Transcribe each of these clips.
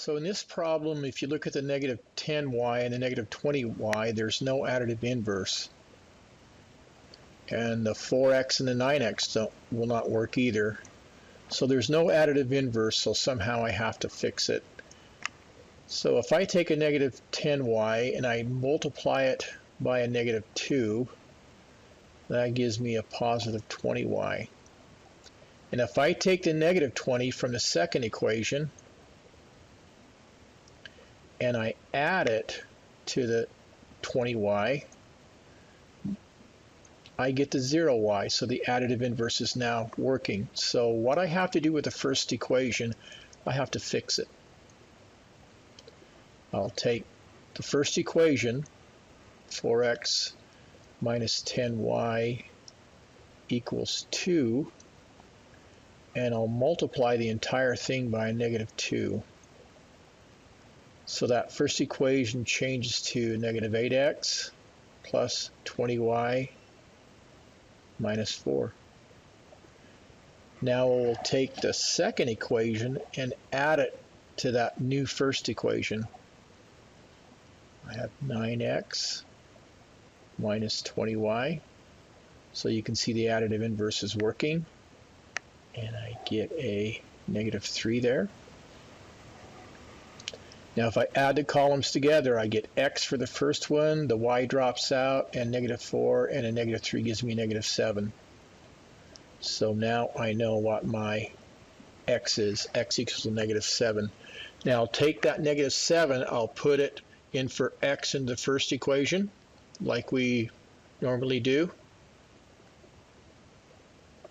So in this problem, if you look at the negative 10y and the negative 20y, there's no additive inverse. And the 4x and the 9x will not work either. So there's no additive inverse, so somehow I have to fix it. So if I take a negative 10y and I multiply it by a negative 2, that gives me a positive 20y. And if I take the negative 20 from the second equation and I add it to the 20y, I get the 0y, so the additive inverse is now working. So what I have to do with the first equation, I have to fix it. I'll take the first equation, 4x minus 10y equals 2, and I'll multiply the entire thing by a negative 2. So that first equation changes to negative 8x plus 20y minus 4. Now we'll take the second equation and add it to that new first equation. I have 9x minus 20y. So you can see the additive inverse is working. And I get a negative 3 there. Now if I add the columns together, I get x for the first one, the y drops out, and negative 4, and a negative 3 gives me negative 7. So now I know what my x is. X equals negative 7. Now I'll take that negative 7, I'll put it in for x in the first equation, like we normally do.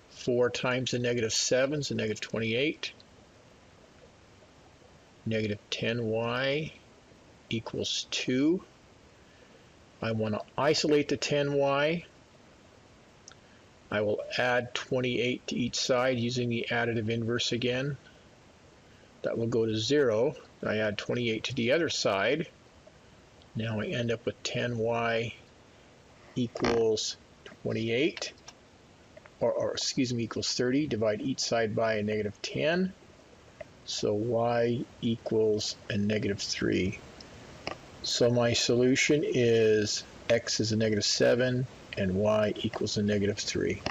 4 times the negative 7 is a negative 28. Negative 10y equals 2. I want to isolate the 10y. I will add 28 to each side using the additive inverse again. That will go to 0. I add 28 to the other side. Now I end up with 10y equals 28, or excuse me, equals 30. Divide each side by a negative 10. So y equals a negative 3. So my solution is x is a negative 7 and y equals a negative 3.